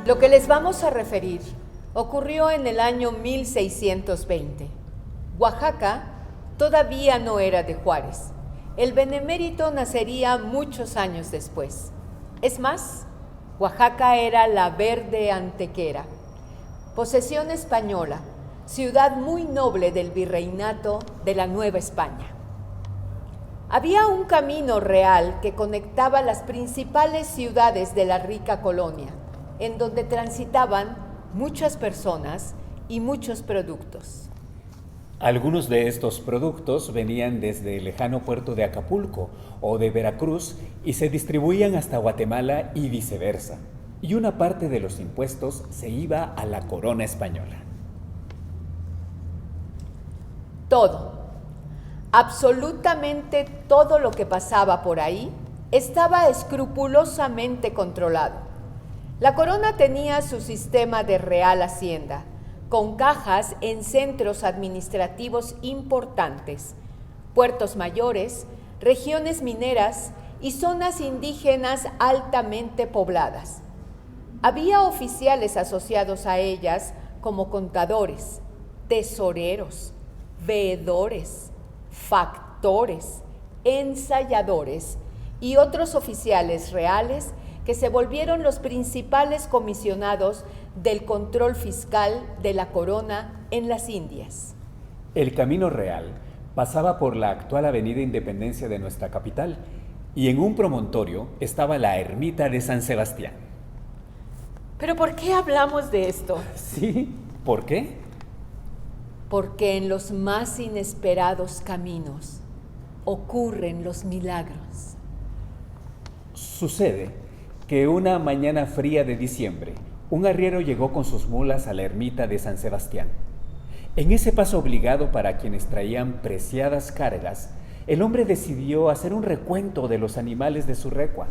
Lo que les vamos a referir ocurrió en el año 1620. Oaxaca todavía no era de Juárez. El benemérito nacería muchos años después. Es más, Oaxaca era la Verde Antequera, posesión española, ciudad muy noble del virreinato de la Nueva España. Había un camino real que conectaba las principales ciudades de la rica colonia, en donde transitaban muchas personas y muchos productos. Algunos de estos productos venían desde el lejano puerto de Acapulco o de Veracruz y se distribuían hasta Guatemala y viceversa. Y una parte de los impuestos se iba a la corona española. Todo, absolutamente todo lo que pasaba por ahí estaba escrupulosamente controlado. La corona tenía su sistema de real hacienda, con cajas en centros administrativos importantes, puertos mayores, regiones mineras y zonas indígenas altamente pobladas. Había oficiales asociados a ellas como contadores, tesoreros, veedores, factores, ensayadores y otros oficiales reales que se volvieron los principales comisionados del control fiscal de la corona en las Indias. El Camino Real pasaba por la actual Avenida Independencia de nuestra capital y en un promontorio estaba la ermita de San Sebastián. ¿Pero por qué hablamos de esto? Sí, ¿por qué? Porque en los más inesperados caminos ocurren los milagros. Sucede que una mañana fría de diciembre, un arriero llegó con sus mulas a la ermita de San Sebastián. En ese paso obligado para quienes traían preciadas cargas, el hombre decidió hacer un recuento de los animales de su recua.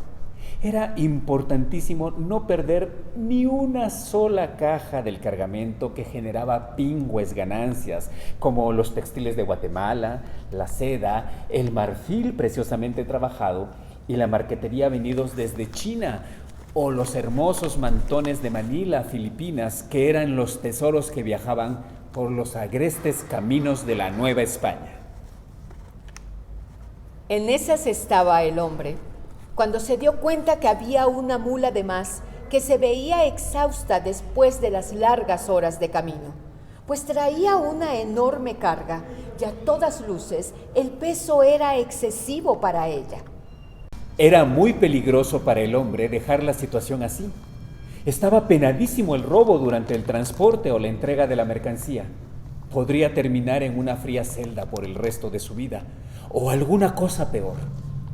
Era importantísimo no perder ni una sola caja del cargamento que generaba pingües ganancias, como los textiles de Guatemala, la seda, el marfil preciosamente trabajado y la marquetería venidos desde China, o los hermosos mantones de Manila, Filipinas, que eran los tesoros que viajaban por los agrestes caminos de la Nueva España. En esas estaba el hombre, cuando se dio cuenta que había una mula de más que se veía exhausta después de las largas horas de camino, pues traía una enorme carga y a todas luces el peso era excesivo para ella. Era muy peligroso para el hombre dejar la situación así. Estaba penadísimo el robo durante el transporte o la entrega de la mercancía. Podría terminar en una fría celda por el resto de su vida, o alguna cosa peor.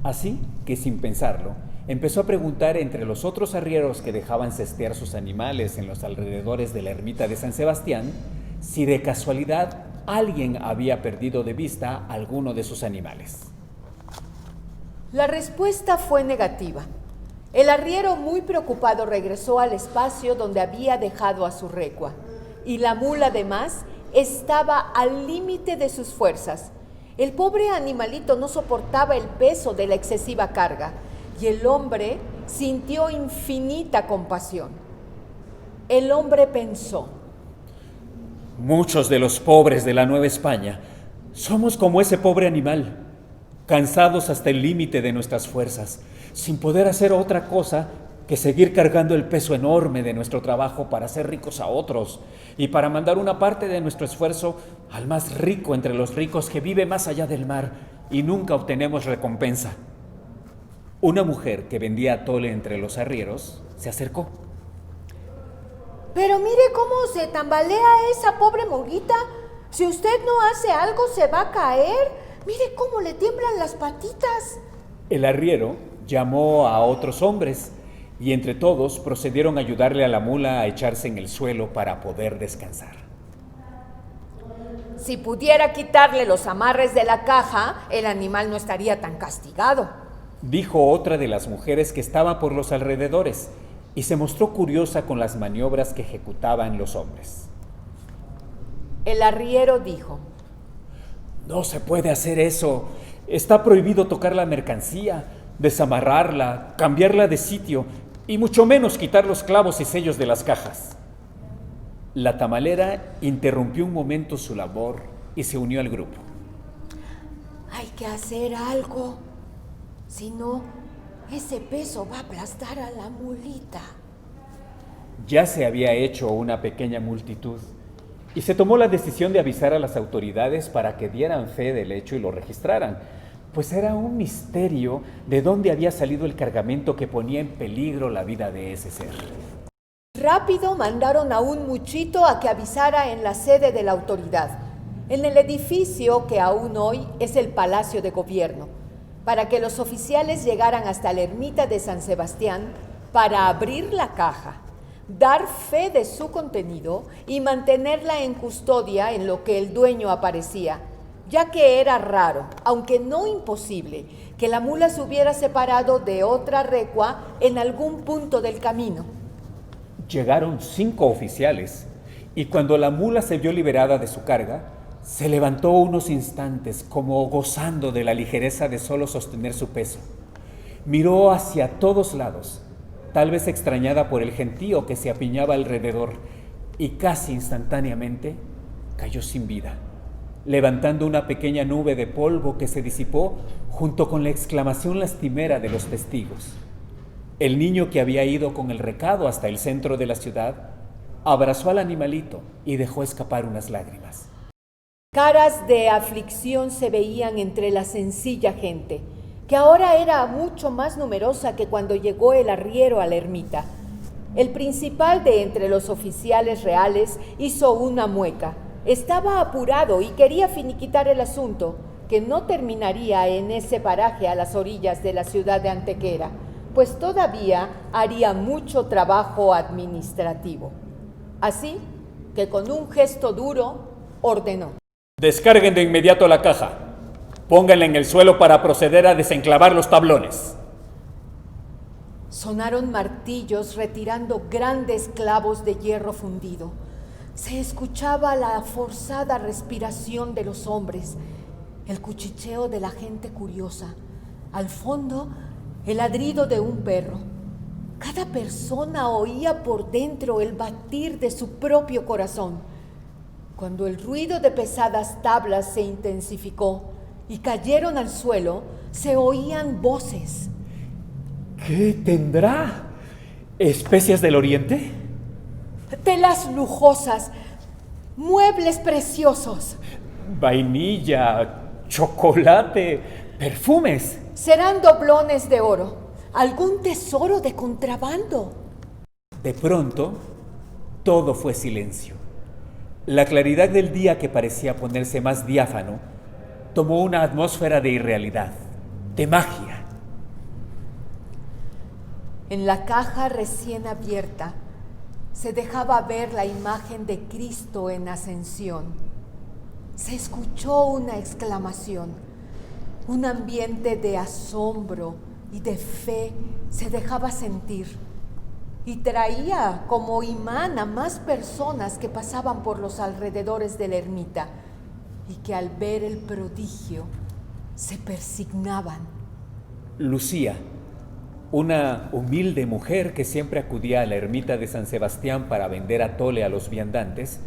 Así que, sin pensarlo, empezó a preguntar entre los otros arrieros que dejaban cestear sus animales en los alrededores de la ermita de San Sebastián, si de casualidad alguien había perdido de vista alguno de sus animales. La respuesta fue negativa. El arriero, muy preocupado, regresó al espacio donde había dejado a su recua, y la mula además estaba al límite de sus fuerzas. El pobre animalito no soportaba el peso de la excesiva carga, y el hombre sintió infinita compasión. El hombre pensó: muchos de los pobres de la Nueva España somos como ese pobre animal, cansados hasta el límite de nuestras fuerzas, sin poder hacer otra cosa que seguir cargando el peso enorme de nuestro trabajo para hacer ricos a otros y para mandar una parte de nuestro esfuerzo al más rico entre los ricos que vive más allá del mar y nunca obtenemos recompensa. Una mujer que vendía atole entre los arrieros se acercó. Pero mire cómo se tambalea esa pobre mulita. Si usted no hace algo se va a caer. Mire cómo le tiemblan las patitas. El arriero llamó a otros hombres y entre todos procedieron a ayudarle a la mula a echarse en el suelo para poder descansar. Si pudiera quitarle los amarres de la caja, el animal no estaría tan castigado, dijo otra de las mujeres que estaba por los alrededores y se mostró curiosa con las maniobras que ejecutaban los hombres. El arriero dijo: no se puede hacer eso. Está prohibido tocar la mercancía, desamarrarla, cambiarla de sitio y mucho menos quitar los clavos y sellos de las cajas. La tamalera interrumpió un momento su labor y se unió al grupo. Hay que hacer algo. Si no, ese peso va a aplastar a la mulita. Ya se había hecho una pequeña multitud y se tomó la decisión de avisar a las autoridades para que dieran fe del hecho y lo registraran, pues era un misterio de dónde había salido el cargamento que ponía en peligro la vida de ese ser. Rápido mandaron a un muchito a que avisara en la sede de la autoridad, en el edificio que aún hoy es el Palacio de Gobierno, para que los oficiales llegaran hasta la ermita de San Sebastián para abrir la caja, dar fe de su contenido y mantenerla en custodia en lo que el dueño aparecía, ya que era raro, aunque no imposible, que la mula se hubiera separado de otra recua en algún punto del camino. Llegaron 5 oficiales y cuando la mula se vio liberada de su carga, se levantó unos instantes como gozando de la ligereza de solo sostener su peso. Miró hacia todos lados, tal vez extrañada por el gentío que se apiñaba alrededor, y casi instantáneamente cayó sin vida, levantando una pequeña nube de polvo que se disipó junto con la exclamación lastimera de los testigos. El niño que había ido con el recado hasta el centro de la ciudad abrazó al animalito y dejó escapar unas lágrimas. Caras de aflicción se veían entre la sencilla gente, que ahora era mucho más numerosa que cuando llegó el arriero a la ermita. El principal de entre los oficiales reales hizo una mueca. Estaba apurado y quería finiquitar el asunto, que no terminaría en ese paraje a las orillas de la ciudad de Antequera, pues todavía haría mucho trabajo administrativo. Así que con un gesto duro ordenó: Descarguen de inmediato la caja. Pónganla en el suelo para proceder a desenclavar los tablones. Sonaron martillos retirando grandes clavos de hierro fundido. Se escuchaba la forzada respiración de los hombres, el cuchicheo de la gente curiosa. Al fondo, el ladrido de un perro. Cada persona oía por dentro el batir de su propio corazón. Cuando el ruido de pesadas tablas se intensificó y cayeron al suelo, se oían voces. ¿Qué tendrá? ¿Especias del oriente? Telas lujosas, muebles preciosos. Vainilla, chocolate, perfumes. Serán doblones de oro, algún tesoro de contrabando. De pronto, todo fue silencio. La claridad del día, que parecía ponerse más diáfano, tomó una atmósfera de irrealidad, de magia. En la caja recién abierta se dejaba ver la imagen de Cristo en ascensión. Se escuchó una exclamación. Un ambiente de asombro y de fe se dejaba sentir y traía como imán a más personas que pasaban por los alrededores de la ermita y que al ver el prodigio se persignaban. Lucía, una humilde mujer que siempre acudía a la ermita de San Sebastián para vender atole a los viandantes,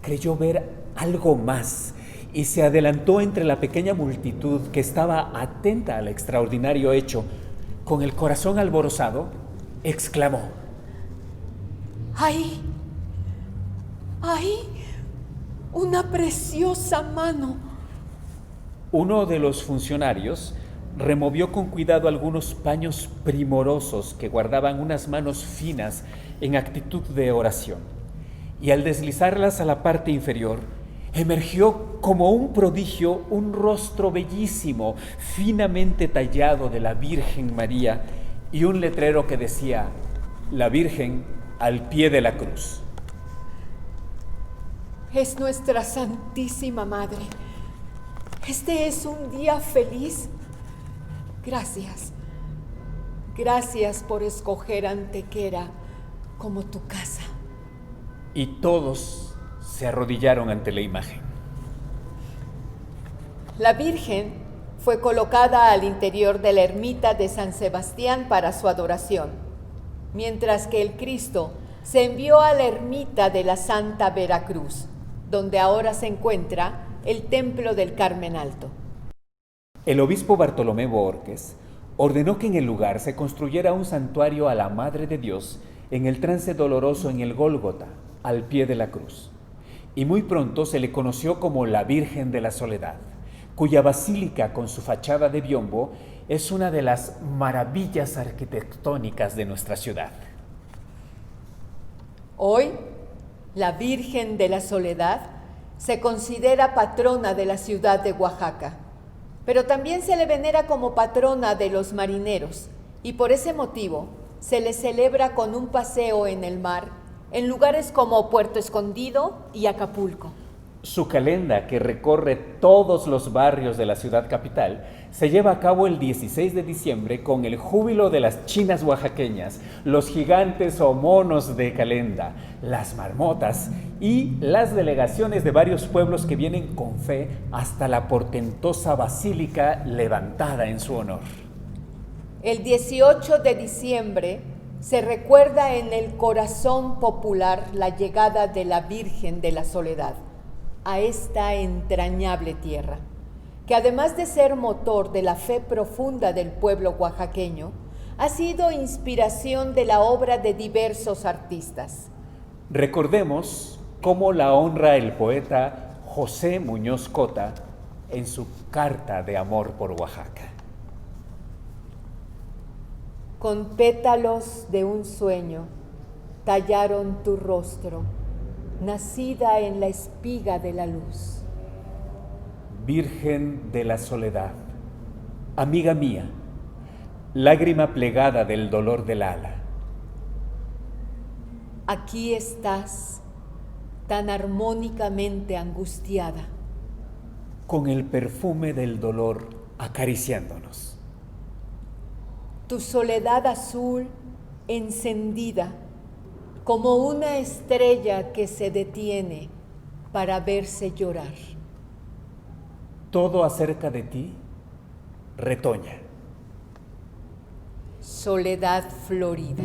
creyó ver algo más y se adelantó entre la pequeña multitud que estaba atenta al extraordinario hecho. Con el corazón alborozado, exclamó: ¡Ahí! ¡Ahí! ¡Una preciosa mano! Uno de los funcionarios removió con cuidado algunos paños primorosos que guardaban unas manos finas en actitud de oración, y al deslizarlas a la parte inferior, emergió como un prodigio un rostro bellísimo, finamente tallado, de la Virgen María, y un letrero que decía: La Virgen al pie de la cruz. Es nuestra Santísima Madre. Este es un día feliz. Gracias. Gracias por escoger Antequera como tu casa. Y todos se arrodillaron ante la imagen. La Virgen fue colocada al interior de la ermita de San Sebastián para su adoración. mientras que el Cristo se envió a la ermita de la Santa Veracruz, donde ahora se encuentra el Templo del Carmen Alto. El obispo Bartolomé Borges ordenó que en el lugar se construyera un santuario a la Madre de Dios en el trance doloroso en el Gólgota, al pie de la cruz. Y muy pronto se le conoció como la Virgen de la Soledad, cuya basílica con su fachada de biombo es una de las maravillas arquitectónicas de nuestra ciudad. Hoy, la Virgen de la Soledad se considera patrona de la ciudad de Oaxaca, pero también se le venera como patrona de los marineros y por ese motivo se le celebra con un paseo en el mar en lugares como Puerto Escondido y Acapulco. Su calenda, que recorre todos los barrios de la ciudad capital, se lleva a cabo el 16 de diciembre con el júbilo de las chinas oaxaqueñas, los gigantes o monos de calenda, las marmotas y las delegaciones de varios pueblos que vienen con fe hasta la portentosa basílica levantada en su honor. El 18 de diciembre se recuerda en el corazón popular la llegada de la Virgen de la Soledad a esta entrañable tierra, que además de ser motor de la fe profunda del pueblo oaxaqueño, ha sido inspiración de la obra de diversos artistas. Recordemos cómo la honra el poeta José Muñoz Cota en su carta de amor por Oaxaca. Con pétalos de un sueño tallaron tu rostro, nacida en la espiga de la luz. Virgen de la Soledad, amiga mía, lágrima plegada del dolor del ala. Aquí estás, tan armónicamente angustiada, con el perfume del dolor acariciándonos. Tu soledad azul encendida, como una estrella que se detiene para verse llorar. Todo acerca de ti retoña. Soledad florida.